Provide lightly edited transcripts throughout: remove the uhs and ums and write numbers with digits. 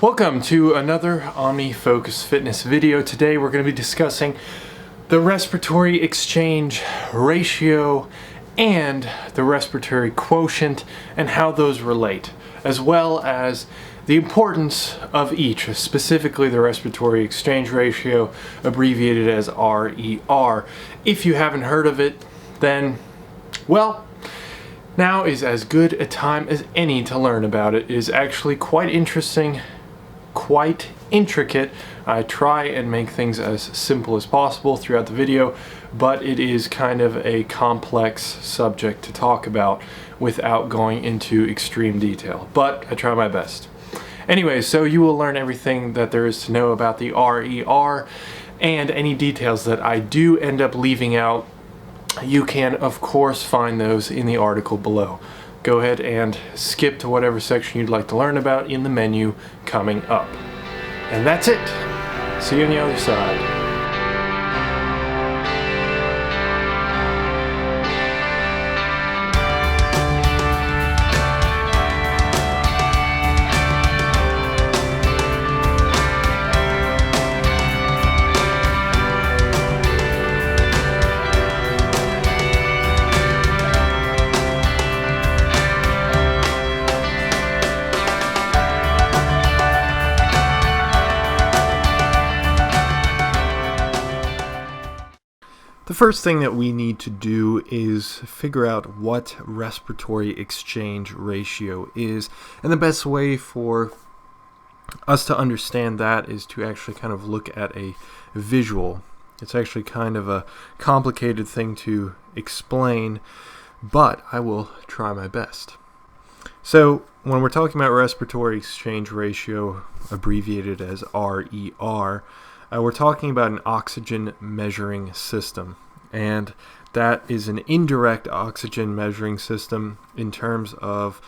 Welcome to another OmniFocus Fitness video. Today we're going to be discussing the respiratory exchange ratio and the respiratory quotient and how those relate, as well as the importance of each, specifically the respiratory exchange ratio, abbreviated as RER. If you haven't heard of it, then, well, now is as good a time as any to learn about it. It is actually quite interesting, quite intricate. I try and make things as simple as possible throughout the video, but it is kind of a complex subject to talk about without going into extreme detail, but I try my best. Anyway, so you will learn everything that there is to know about the RER, and any details that I do end up leaving out, you can of course find those in the article below. Go ahead and skip to whatever section you'd like to learn about in the menu coming up. And that's it. See you on the other side. The first thing that we need to do is figure out what respiratory exchange ratio is, and the best way for us to understand that is to actually kind of look at a visual. It's actually kind of a complicated thing to explain, but I will try my best. So when we're talking about respiratory exchange ratio, abbreviated as RER, we're talking about an oxygen measuring system, and that is an indirect oxygen measuring system in terms of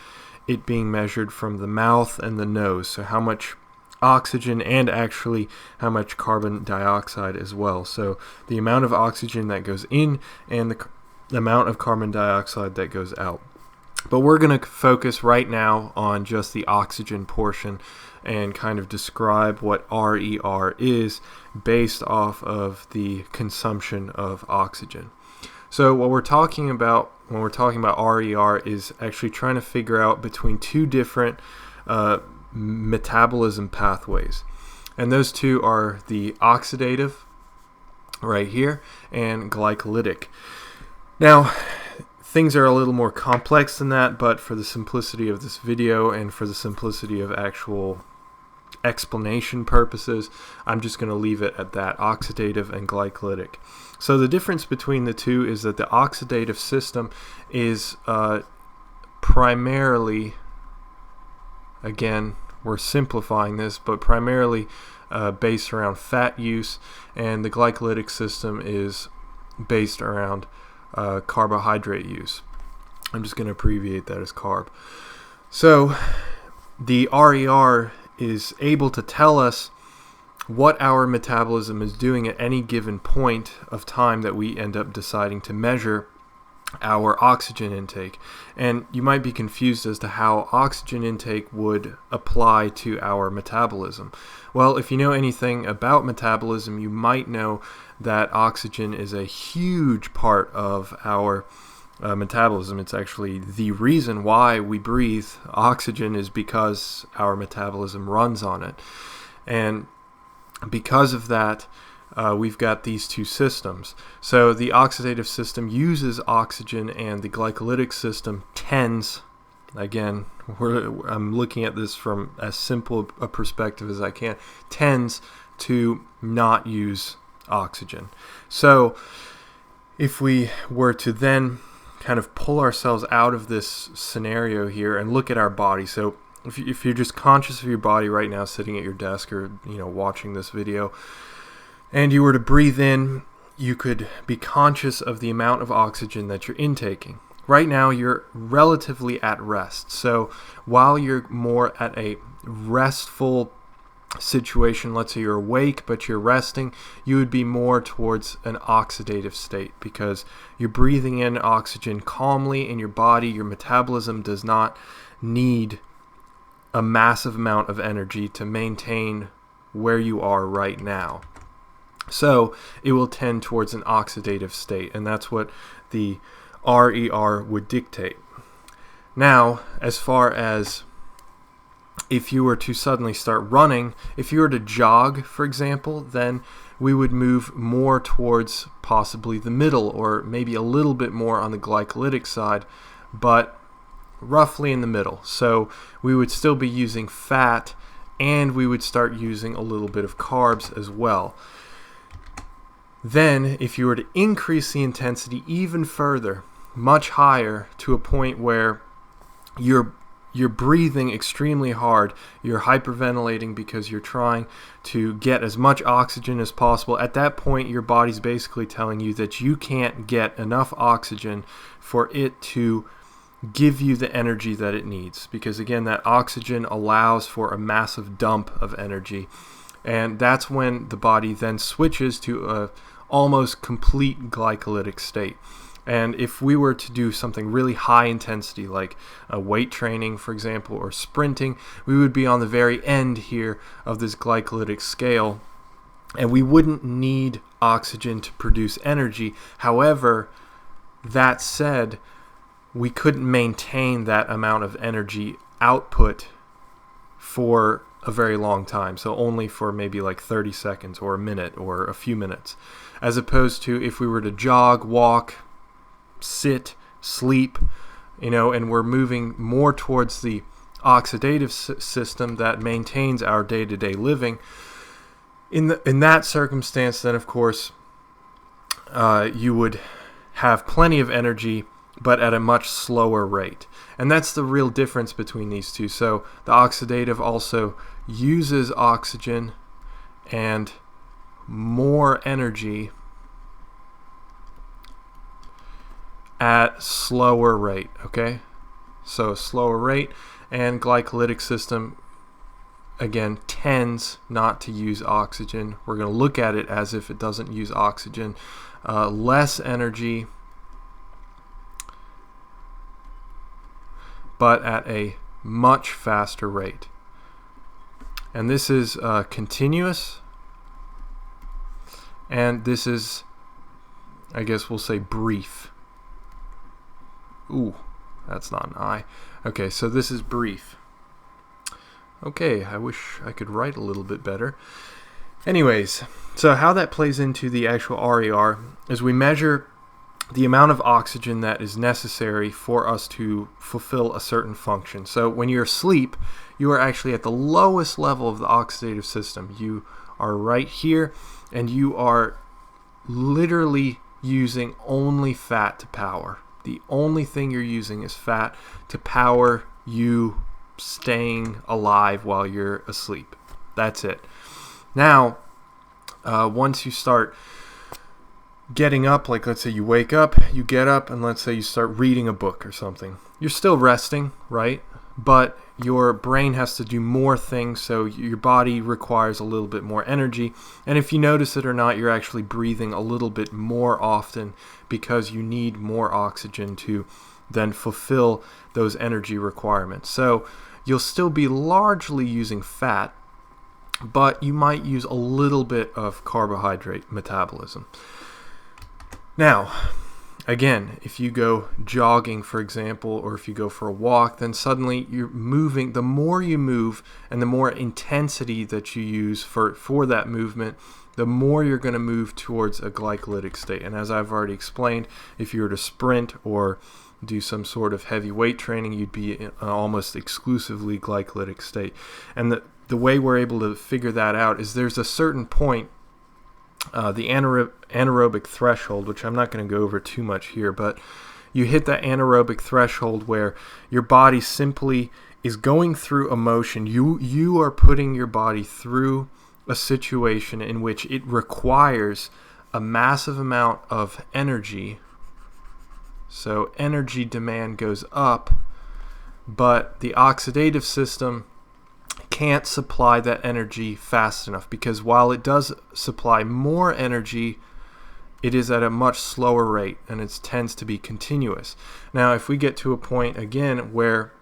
it being measured from the mouth and the nose, so how much oxygen and actually how much carbon dioxide as well. So the amount of oxygen that goes in and the amount of carbon dioxide that goes out. But we're going to focus right now on just the oxygen portion and kind of describe what RER is based off of the consumption of oxygen. So what we're talking about when we're talking about RER is actually trying to figure out between two different metabolism pathways. And those two are the oxidative, right here, and glycolytic. Now, things are a little more complex than that, but for the simplicity of this video and for the simplicity of actual explanation purposes, I'm just going to leave it at that, oxidative and glycolytic. So the difference between the two is that the oxidative system is primarily, again, we're simplifying this, but primarily based around fat use, and the glycolytic system is based around carbohydrate use. I'm just going to abbreviate that as carb. So the RER is able to tell us what our metabolism is doing at any given point of time that we end up deciding to measure our oxygen intake. And you might be confused as to how oxygen intake would apply to our metabolism. Well, if you know anything about metabolism, you might know that oxygen is a huge part of our metabolism. It's actually the reason why we breathe. Oxygen is because our metabolism runs on it. And because of that, we've got these two systems. So the oxidative system uses oxygen, and the glycolytic system tends, again, I'm looking at this from as simple a perspective as I can, tends to not use oxygen. So if we were to then kind of pull ourselves out of this scenario here and look at our body. So if you're just conscious of your body right now, sitting at your desk or watching this video, and you were to breathe in, you could be conscious of the amount of oxygen that you're intaking. Right now you're relatively at rest. So while you're more at a restful situation, let's say you're awake but you're resting, you would be more towards an oxidative state because you're breathing in oxygen calmly in your body. Your metabolism does not need a massive amount of energy to maintain where you are right now. So it will tend towards an oxidative state, and that's what the RER would dictate. Now, as far as if you were to suddenly start running, if you were to jog, for example, then we would move more towards possibly the middle, or maybe a little bit more on the glycolytic side, but roughly in the middle. So we would still be using fat, and we would start using a little bit of carbs as well. Then, if you were to increase the intensity even further, much higher, to a point where you're breathing extremely hard, you're hyperventilating because you're trying to get as much oxygen as possible. At that point, your body's basically telling you that you can't get enough oxygen for it to give you the energy that it needs, because again, that oxygen allows for a massive dump of energy, and that's when the body then switches to a almost complete glycolytic state. And if we were to do something really high intensity, like weight training, for example, or sprinting, we would be on the very end here of this glycolytic scale, and we wouldn't need oxygen to produce energy. However, that said, we couldn't maintain that amount of energy output for a very long time, so only for maybe like 30 seconds or a minute or a few minutes, as opposed to if we were to jog, walk, sit, sleep, and we're moving more towards the oxidative system that maintains our day-to-day living. In that circumstance, then of course you would have plenty of energy, but at a much slower rate. And that's the real difference between these two. So the oxidative also uses oxygen and more energy at slower rate, okay? So slower rate, and glycolytic system, again, tends not to use oxygen. We're going to look at it as if it doesn't use oxygen. Less energy, but at a much faster rate. And this is continuous, and this is, I guess we'll say, brief. Ooh, that's not an I. Okay, so this is brief. Okay, I wish I could write a little bit better. Anyways, so how that plays into the actual RER is we measure the amount of oxygen that is necessary for us to fulfill a certain function. So when you're asleep, you are actually at the lowest level of the oxidative system. You are right here, and you are literally using only fat to power. The only thing you're using is fat to power you staying alive while you're asleep. That's it. Now, once you start getting up, like let's say you wake up, you get up, and let's say you start reading a book or something. You're still resting, right? But your brain has to do more things, so your body requires a little bit more energy. And if you notice it or not, you're actually breathing a little bit more often because you need more oxygen to then fulfill those energy requirements. So you'll still be largely using fat, but you might use a little bit of carbohydrate metabolism. Now, again, if you go jogging, for example, or if you go for a walk, then suddenly you're moving. The more you move and the more intensity that you use for that movement, the more you're going to move towards a glycolytic state. And as I've already explained, if you were to sprint or do some sort of heavy weight training, you'd be in an almost exclusively glycolytic state. And the way we're able to figure that out is there's a certain point, the anaerobic threshold, which I'm not going to go over too much here, but you hit that anaerobic threshold where your body simply is going through a motion. You are putting your body through a situation in which it requires a massive amount of energy. So energy demand goes up, but the oxidative system can't supply that energy fast enough, because while it does supply more energy, it is at a much slower rate, and it tends to be continuous. Now, if we get to a point again where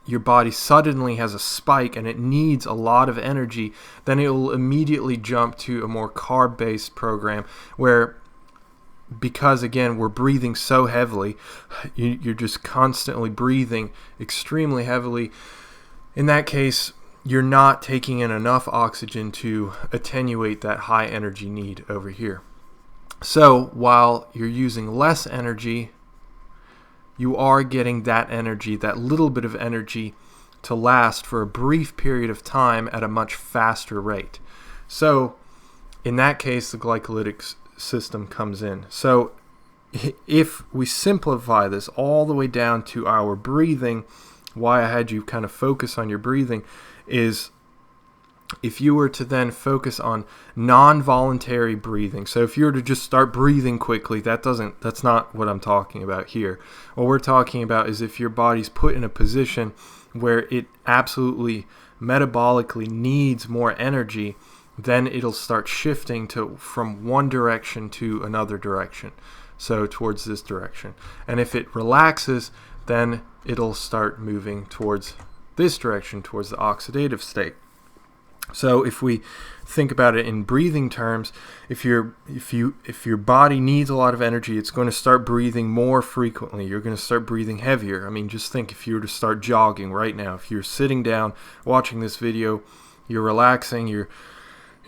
your body suddenly has a spike and it needs a lot of energy, then it will immediately jump to a more carb-based program where, because again we're breathing so heavily, you're just constantly breathing extremely heavily. In that case, you're not taking in enough oxygen to attenuate that high energy need over here. So while you're using less energy, you are getting that energy, that little bit of energy, to last for a brief period of time at a much faster rate. So in that case, the glycolytic system comes in. So if we simplify this all the way down to our breathing, why I had you kind of focus on your breathing is, if you were to then focus on non-voluntary breathing, so if you were to just start breathing quickly, that's not what I'm talking about here. What we're talking about is if your body's put in a position where it absolutely metabolically needs more energy, then it'll start shifting from one direction to another direction, so towards this direction. And if it relaxes, then it'll start moving towards this direction, towards the oxidative state. So if we think about it in breathing terms, if your body needs a lot of energy, it's going to start breathing more frequently. You're going to start breathing heavier. I mean, just think, if you were to start jogging right now, if you're sitting down watching this video, you're relaxing, you're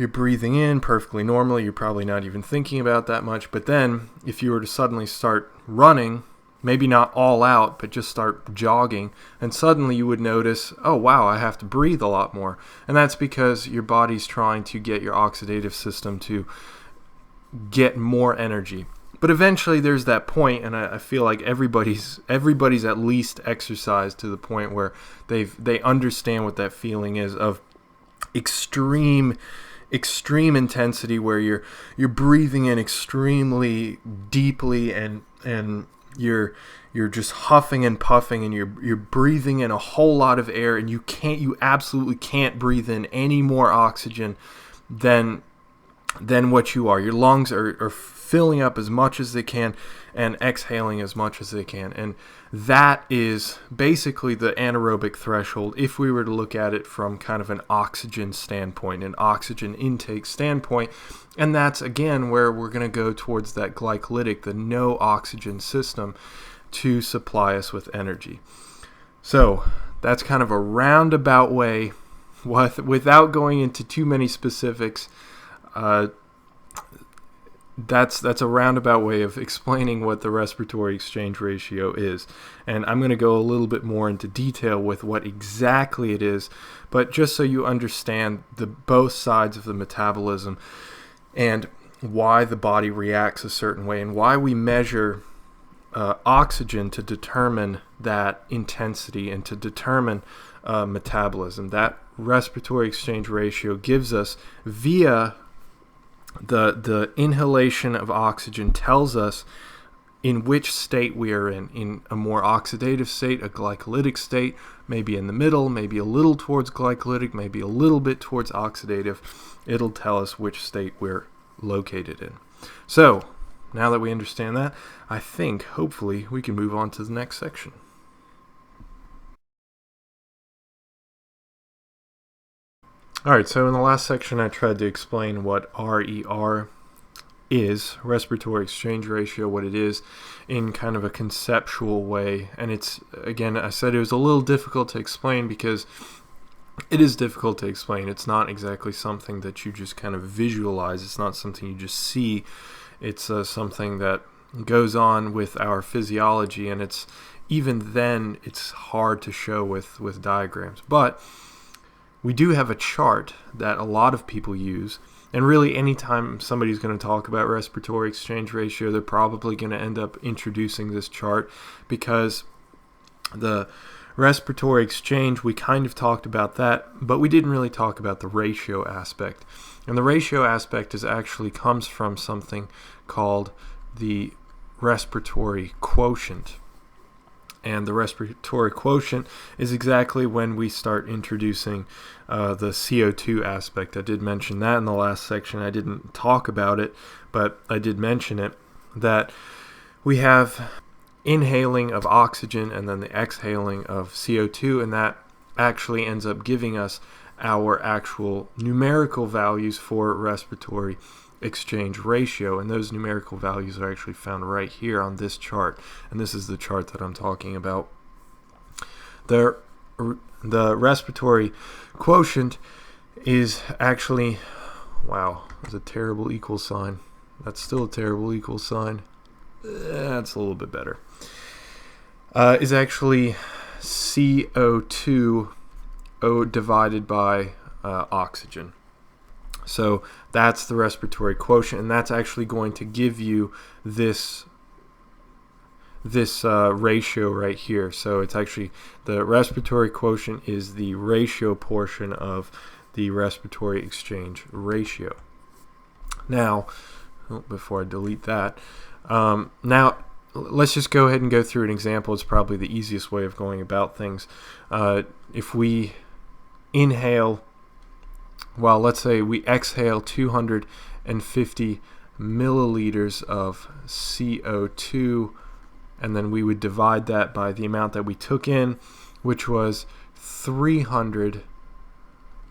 breathing in perfectly normally, you're probably not even thinking about that much. But then if you were to suddenly start running, maybe not all out, but just start jogging, and suddenly you would notice, oh wow, I have to breathe a lot more. And that's because your body's trying to get your oxidative system to get more energy. But eventually there's that point, and I feel like everybody's at least exercised to the point where they understand what that feeling is of extreme intensity, where you're breathing in extremely deeply, and you're just huffing and puffing, and you're breathing in a whole lot of air, and you absolutely can't breathe in any more oxygen than what you are. Your lungs are filling up as much as they can and exhaling as much as they can. And that is basically the anaerobic threshold if we were to look at it from kind of an oxygen standpoint, an oxygen intake standpoint. And that's, again, where we're going to go towards that glycolytic, the no oxygen system, to supply us with energy. So that's kind of a roundabout way, without going into too many specifics. That's a roundabout way of explaining what the respiratory exchange ratio is. And I'm going to go a little bit more into detail with what exactly it is, but just so you understand both sides of the metabolism and why the body reacts a certain way, and why we measure oxygen to determine that intensity and to determine metabolism. That respiratory exchange ratio gives us, via the inhalation of oxygen, tells us in which state we are in a more oxidative state, a glycolytic state, maybe in the middle, maybe a little towards glycolytic, maybe a little bit towards oxidative. It'll tell us which state we're located in. So now that we understand that, I think hopefully we can move on to the next section. Alright, so in the last section I tried to explain what RER is, respiratory exchange ratio, what it is, in kind of a conceptual way. And it's, again, I said it was a little difficult to explain because it is difficult to explain. It's not exactly something that you just kind of visualize. It's not something you just see. It's something that goes on with our physiology, and it's, even then, it's hard to show with diagrams. But we do have a chart that a lot of people use, and really anytime somebody's going to talk about respiratory exchange ratio, they're probably going to end up introducing this chart, because the respiratory exchange, we kind of talked about that, but we didn't really talk about the ratio aspect. And the ratio aspect actually comes from something called the respiratory quotient. And the respiratory quotient is exactly when we start introducing the CO2 aspect. I did mention that in the last section. I didn't talk about it, but I did mention it, that we have inhaling of oxygen and then the exhaling of CO2, and that actually ends up giving us our actual numerical values for respiratory exchange ratio, and those numerical values are actually found right here on this chart, and this is the chart that I'm talking about. The respiratory quotient is actually, wow, there's a terrible equal sign. That's still a terrible equal sign. That's a little bit better. Is actually CO2 divided by oxygen. So that's the respiratory quotient, and that's actually going to give you this ratio right here. So it's actually, the respiratory quotient is the ratio portion of the respiratory exchange ratio. Now, before I delete that, now let's just go ahead and go through an example. It's probably the easiest way of going about things. If we inhale, well, let's say we exhale 250 milliliters of CO2, and then we would divide that by the amount that we took in, which was 300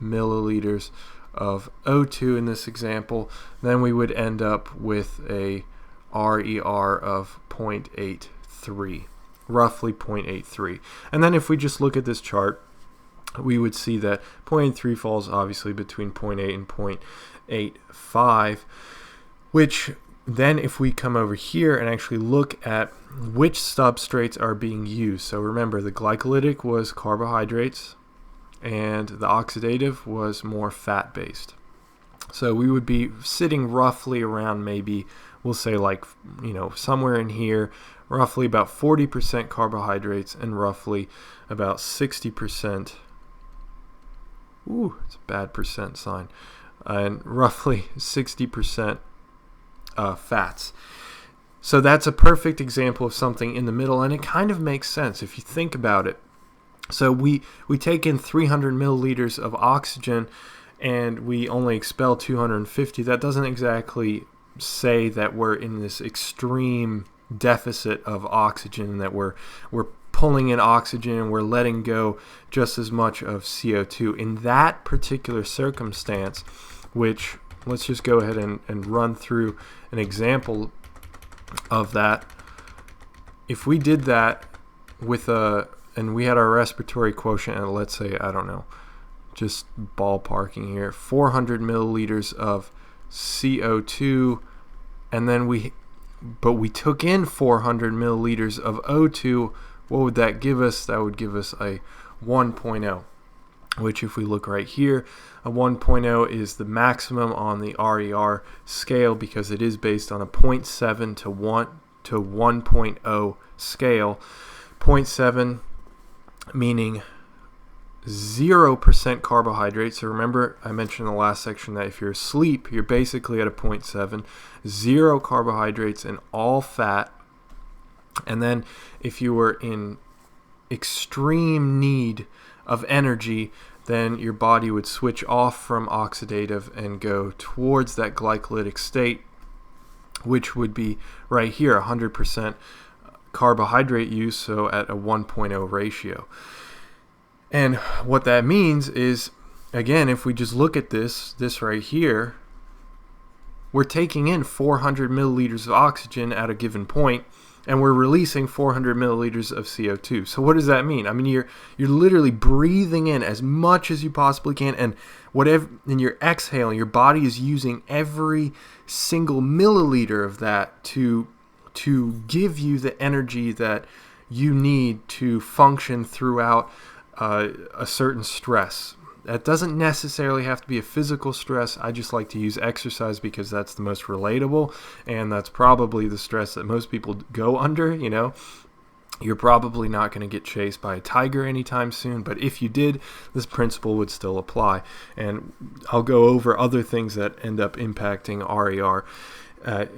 milliliters of O2 in this example. Then we would end up with a RER of 0.83, roughly 0.83. And then if we just look at this chart, we would see that 0.83 falls obviously between 0.8 and 0.85, which then if we come over here and actually look at which substrates are being used. So remember, the glycolytic was carbohydrates and the oxidative was more fat-based. So we would be sitting roughly around, maybe we'll say like, somewhere in here, roughly about 40% carbohydrates and roughly about 60%. Ooh, it's a bad percent sign. And roughly 60% fats. So that's a perfect example of something in the middle, and it kind of makes sense if you think about it. So we take in 300 milliliters of oxygen and we only expel 250. That doesn't exactly say that we're in this extreme deficit of oxygen, that we're pulling in oxygen and we're letting go just as much of CO2. In that particular circumstance, which let's just go ahead and run through an example of that. If we did that with and we had our respiratory quotient at, let's say, I don't know, just ballparking here, 400 milliliters of CO2, and then we took in 400 milliliters of O2, what would that give us? That would give us a 1.0, which if we look right here, a 1.0 is the maximum on the RER scale because it is based on a 0.7 to 1.0 scale. 0.7 meaning 0% carbohydrates. So remember, I mentioned in the last section that if you're asleep, you're basically at a 0.7, 0 carbohydrates and all fat. And then if you were in extreme need of energy, then your body would switch off from oxidative and go towards that glycolytic state, which would be right here, 100% carbohydrate use, so at a 1.0 ratio. And what that means is, again, if we just look at this right here, we're taking in 400 milliliters of oxygen at a given point, and we're releasing 400 milliliters of CO2. So what does that mean? I mean, you're literally breathing in as much as you possibly can, and you're exhaling. Your body is using every single milliliter of that to give you the energy that you need to function throughout a certain stress. That doesn't necessarily have to be a physical stress. I just like to use exercise because that's the most relatable, and that's probably the stress that most people go under. You're probably not going to get chased by a tiger anytime soon, but if you did, this principle would still apply. And I'll go over other things that end up impacting RER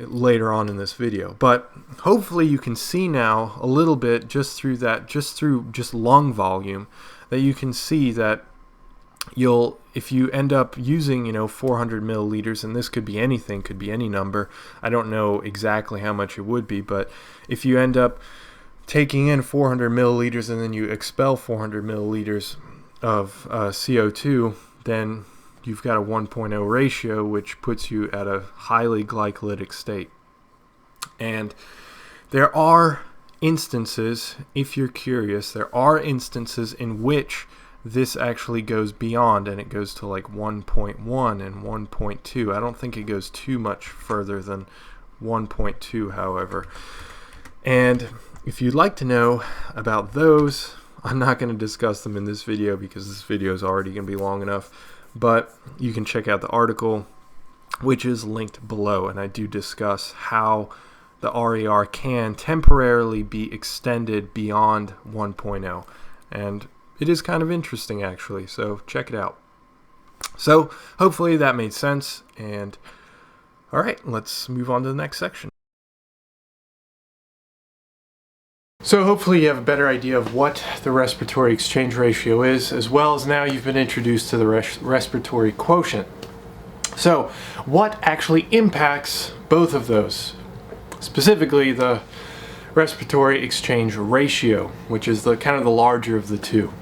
later on in this video. But hopefully you can see now a little bit just through lung volume, that you can see that if you end up using 400 milliliters, and this could be anything, could be any number, I don't know exactly how much it would be, but if you end up taking in 400 milliliters and then you expel 400 milliliters of CO2, then you've got a 1.0 ratio, which puts you at a highly glycolytic state. And there are instances, if you're curious, there are instances in which this actually goes beyond, and it goes to like 1.1 and 1.2. I don't think it goes too much further than 1.2, however. And if you'd like to know about those, I'm not going to discuss them in this video because this video is already going to be long enough, but you can check out the article, which is linked below, and I do discuss how the RER can temporarily be extended beyond 1.0, and it is kind of interesting actually, so check it out. So hopefully that made sense, and alright, let's move on to the next section. So hopefully you have a better idea of what the respiratory exchange ratio is, as well as now you've been introduced to the respiratory quotient. So what actually impacts both of those? Specifically the respiratory exchange ratio, which is the kind of the larger of the two.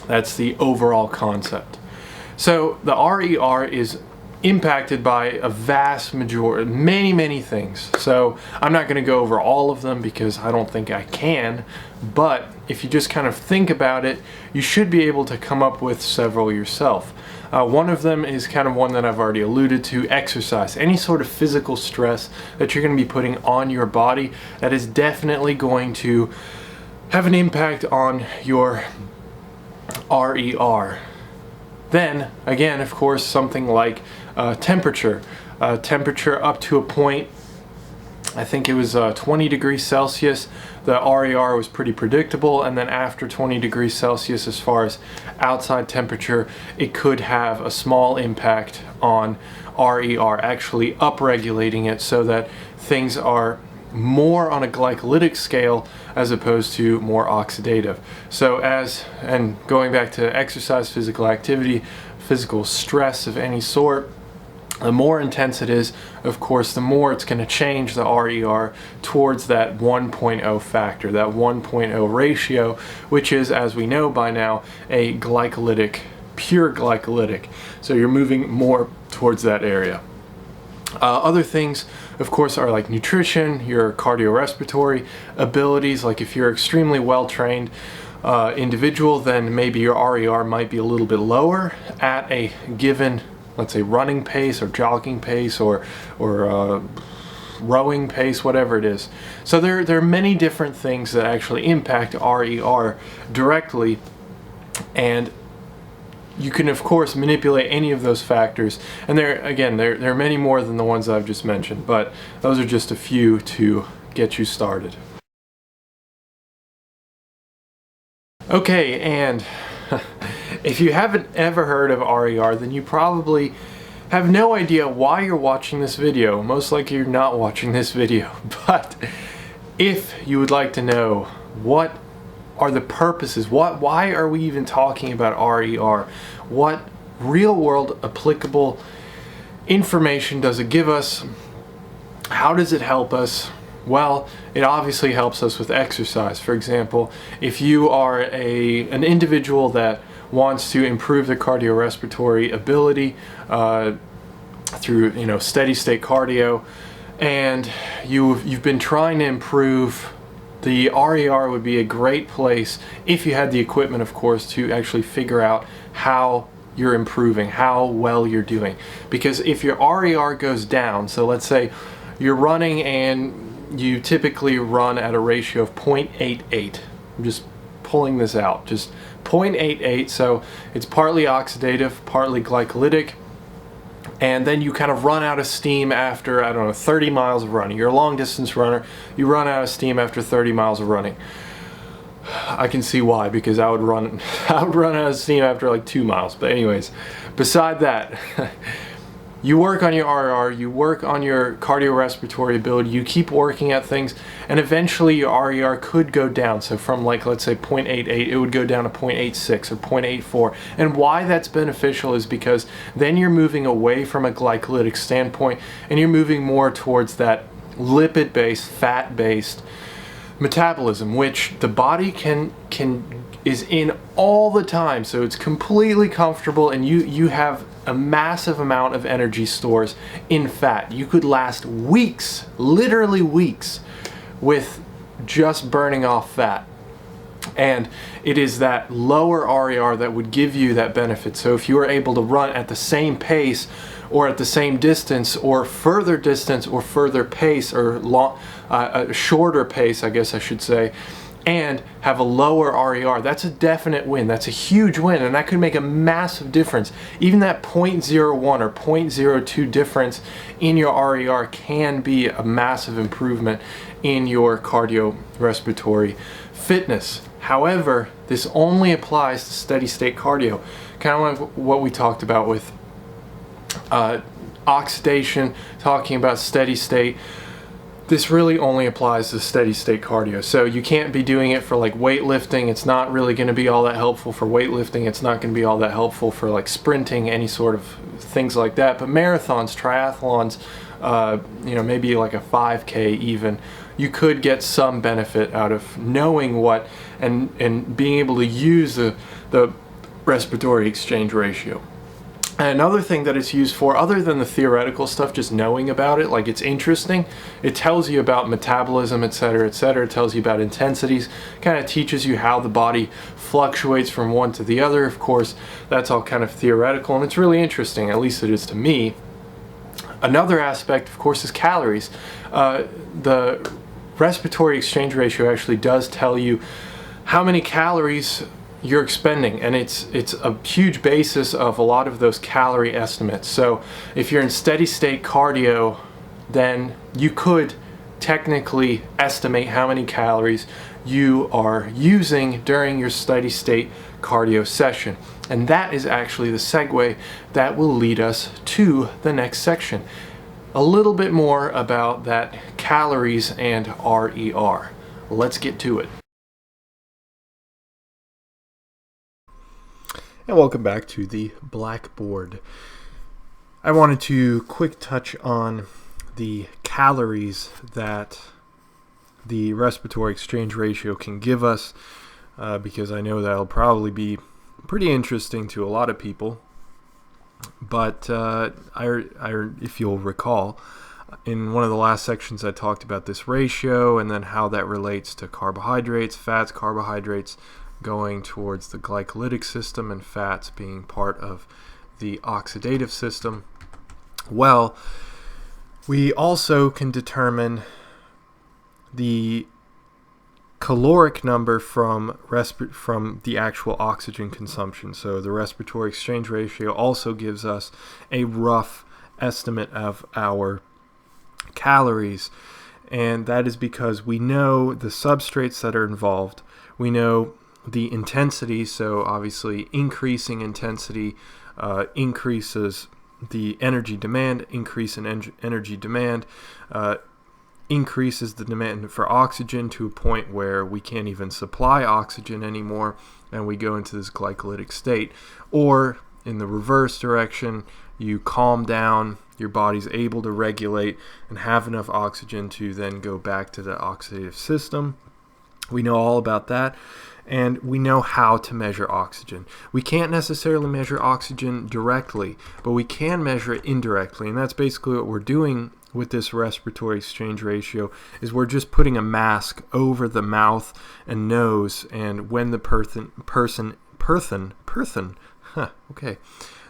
That's the overall concept. So the RER is impacted by a vast majority, many things. So I'm not going to go over all of them because I don't think I can, but if you just kind of think about it, you should be able to come up with several yourself. One of them is kind of one that I've already alluded to: exercise. Any sort of physical stress that you're going to be putting on your body, that is definitely going to have an impact on your RER. Then, again, of course, something like temperature. Temperature up to a point, I think it was 20 degrees Celsius, the RER was pretty predictable, and then after 20 degrees Celsius, as far as outside temperature, it could have a small impact on RER, actually upregulating it so that things are more on a glycolytic scale as opposed to more oxidative. So and going back to exercise, physical activity, physical stress of any sort, the more intense it is, of course, the more it's going to change the RER towards that 1.0 factor, that 1.0 ratio, which is, as we know by now, a glycolytic, pure glycolytic. So you're moving more towards that area. Other things, of course, are like nutrition, your cardiorespiratory abilities. Like if you're extremely well-trained individual, then maybe your RER might be a little bit lower at a given, let's say, running pace or jogging pace or rowing pace, whatever it is. So there are many different things that actually impact RER directly, and you can, of course, manipulate any of those factors. And there are many more than the ones I've just mentioned, but those are just a few to get you started. Okay, and if you haven't ever heard of RER, then you probably have no idea why you're watching this video. Most likely you're not watching this video. But if you would like to know what are the purposes, why are we even talking about RER? What real-world applicable information does it give us? How does it help us? Well, it obviously helps us with exercise. For example, if you are an individual that wants to improve their cardiorespiratory ability through steady state cardio, and you've been trying to improve, the RER would be a great place, if you had the equipment, of course, to actually figure out how you're improving, how well you're doing. Because if your RER goes down, so let's say you're running and you typically run at a ratio of 0.88. I'm just pulling this out, just 0.88, so it's partly oxidative, partly glycolytic, and then you kind of run out of steam after, I don't know, 30 miles of running. You're a long distance runner, you run out of steam after 30 miles of running. I can see why, because I would run out of steam after like 2 miles. But anyways, beside that, you work on your RER, you work on your cardiorespiratory ability, you keep working at things, and eventually your RER could go down. So from, like, let's say 0.88, it would go down to 0.86 or 0.84. And why that's beneficial is because then you're moving away from a glycolytic standpoint and you're moving more towards that lipid-based, fat-based metabolism, which the body is in all the time, so it's completely comfortable, and you have a massive amount of energy stores in fat. You could last weeks, literally weeks, with just burning off fat. And it is that lower RER that would give you that benefit. So if you are able to run at the same pace, or at the same distance, or further distance, or further pace, or a shorter pace, I guess I should say, and have a lower RER, that's a definite win. That's a huge win, and that could make a massive difference. Even that 0.01 or 0.02 difference in your RER can be a massive improvement in your cardiorespiratory fitness. However, this only applies to steady state cardio, kind of like what we talked about with oxidation, talking about steady state. This really only applies to steady state cardio. So you can't be doing it for like weightlifting. It's not really going to be all that helpful for weightlifting. It's not going to be all that helpful for like sprinting, any sort of things like that. But marathons, triathlons, maybe like a 5K even, you could get some benefit out of knowing what and being able to use the respiratory exchange ratio. And another thing that it's used for, other than the theoretical stuff, just knowing about it, like it's interesting. It tells you about metabolism, etc., etc. It tells you about intensities, kind of teaches you how the body fluctuates from one to the other. Of course, that's all kind of theoretical, and it's really interesting, at least it is to me. Another aspect, of course, is calories. The respiratory exchange ratio actually does tell you how many calories you're expending, and it's a huge basis of a lot of those calorie estimates. So if you're in steady state cardio, then you could technically estimate how many calories you are using during your steady state cardio session. And that is actually the segue that will lead us to the next section. A little bit more about that calories and RER. Let's get to it. And welcome back to the blackboard. I wanted to quick touch on the calories that the respiratory exchange ratio can give us, because I know that'll probably be pretty interesting to a lot of people. But if you'll recall, in one of the last sections I talked about this ratio and then how that relates to carbohydrates, fats, carbohydrates going towards the glycolytic system, and fats being part of the oxidative system. Well, we also can determine the caloric number from the actual oxygen consumption. So the respiratory exchange ratio also gives us a rough estimate of our calories, and that is because we know the substrates that are involved. We know the intensity, so obviously increasing intensity increases the energy demand. Increase in energy demand increases the demand for oxygen to a point where we can't even supply oxygen anymore, and we go into this glycolytic state. Or in the reverse direction, you calm down, your body's able to regulate and have enough oxygen to then go back to the oxidative system. We know all about that. And we know how to measure oxygen. We can't necessarily measure oxygen directly, but we can measure it indirectly. And that's basically what we're doing with this respiratory exchange ratio, is we're just putting a mask over the mouth and nose. And when the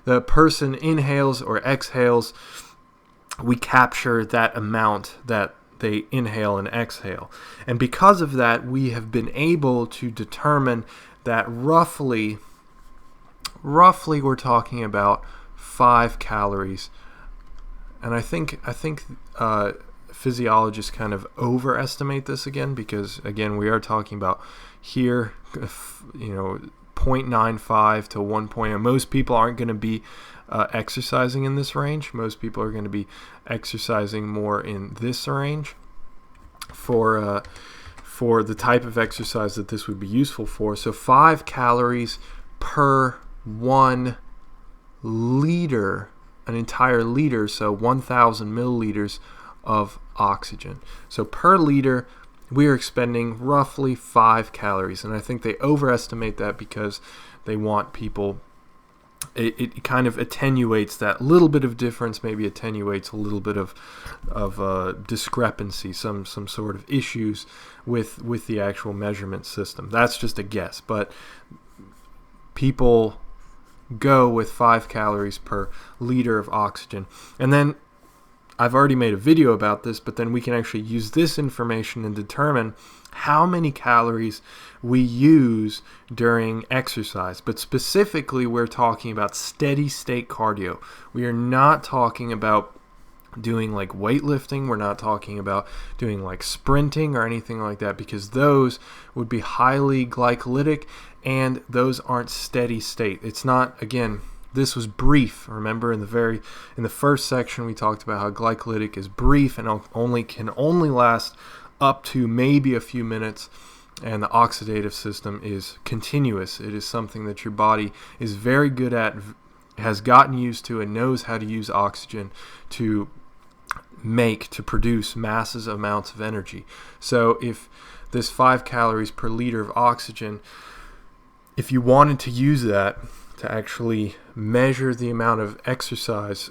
the person inhales or exhales, we capture that amount that they inhale and exhale. And because of that, we have been able to determine that roughly we're talking about 5 calories. And I think physiologists kind of overestimate this again, because again, we are talking about here, 0.95 to 1. Most people aren't going to be exercising in this range. Most people are going to be exercising more in this range for the type of exercise that this would be useful for. So 5 calories per 1 liter, an entire liter, so 1,000 milliliters of oxygen. So per liter, we are expending roughly 5 calories. And I think they overestimate that because they want people, it kind of attenuates that little bit of difference, maybe attenuates a little bit of discrepancy, some sort of issues with the actual measurement system. That's just a guess, but people go with 5 calories per liter of oxygen. And then I've already made a video about this, but then we can actually use this information and determine how many calories we use during exercise. But specifically, we're talking about steady state cardio. We are not talking about doing like weightlifting. We're not talking about doing like sprinting or anything like that, because those would be highly glycolytic and those aren't steady state. It's not, again, this was brief. Remember in the first section we talked about how glycolytic is brief and can only last up to maybe a few minutes, and the oxidative system is continuous. It is something that your body is very good at, has gotten used to, and knows how to use oxygen to produce massive amounts of energy. So if this 5 calories per liter of oxygen, if you wanted to use that to actually measure the amount of exercise,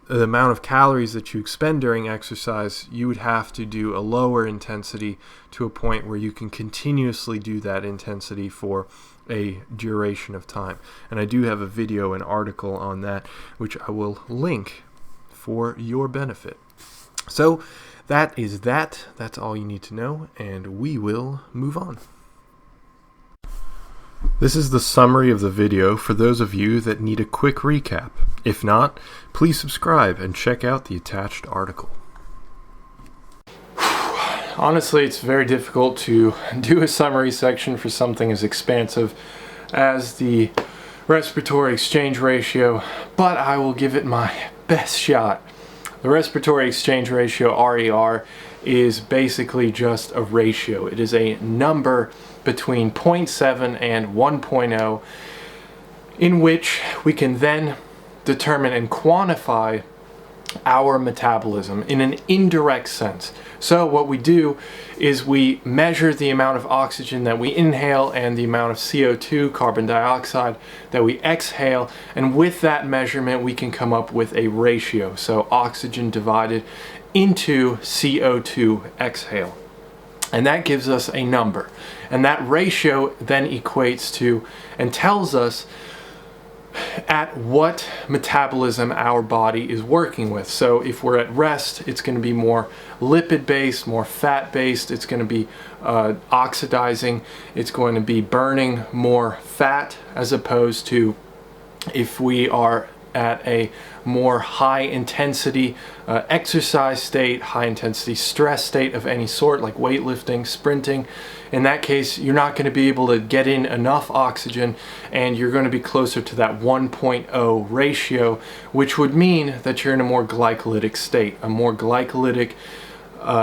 the amount of calories that you expend during exercise, you would have to do a lower intensity to a point where you can continuously do that intensity for a duration of time. And I do have a video and article on that, which I will link for your benefit. So that is that. That's all you need to know, and we will move on. This is the summary of the video for those of you that need a quick recap. If not, please subscribe and check out the attached article. Honestly, it's very difficult to do a summary section for something as expansive as the respiratory exchange ratio, but I will give it my best shot. The respiratory exchange ratio, RER, is basically just a ratio. It is a number between 0.7 and 1.0 in which we can then determine and quantify our metabolism in an indirect sense. So what we do is we measure the amount of oxygen that we inhale and the amount of CO2, carbon dioxide, that we exhale, and with that measurement we can come up with a ratio. So oxygen divided into CO2 exhale. And that gives us a number. And that ratio then equates to and tells us at what metabolism our body is working with. So if we're at rest, it's going to be more lipid-based, more fat-based. It's going to be oxidizing. It's going to be burning more fat, as opposed to if we are at a more high intensity exercise state, high intensity stress state of any sort, like weightlifting, sprinting. In that case, you're not going to be able to get in enough oxygen, and you're going to be closer to that 1.0 ratio, which would mean that you're in a more glycolytic state, a more glycolytic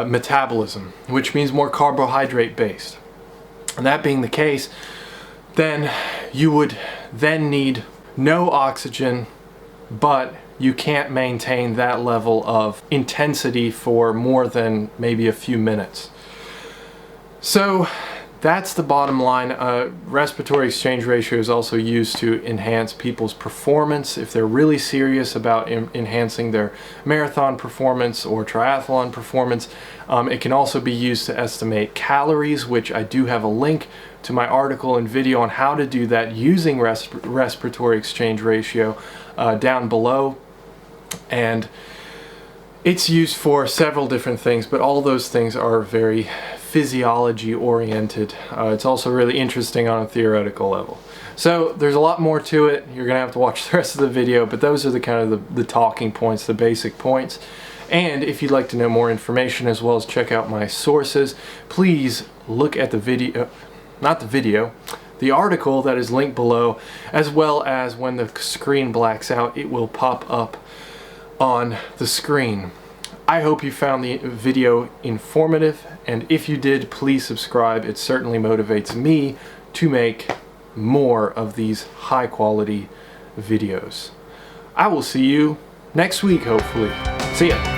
metabolism, which means more carbohydrate based. And that being the case, then you would then need no oxygen, but you can't maintain that level of intensity for more than maybe a few minutes. So that's the bottom line. Respiratory exchange ratio is also used to enhance people's performance. If they're really serious about enhancing their marathon performance or triathlon performance, it can also be used to estimate calories, which I do have a link to my article and video on how to do that using respiratory exchange ratio down below. And it's used for several different things, but all those things are very physiology oriented. It's also really interesting on a theoretical level. So there's a lot more to it. You're gonna have to watch the rest of the video, but those are the kind of the talking points, the basic points. And if you'd like to know more information as well as check out my sources, please look at the video, the article that is linked below, as well as when the screen blacks out, it will pop up on the screen. I hope you found the video informative, and if you did, please subscribe. It certainly motivates me to make more of these high quality videos. I will see you next week, hopefully. See ya.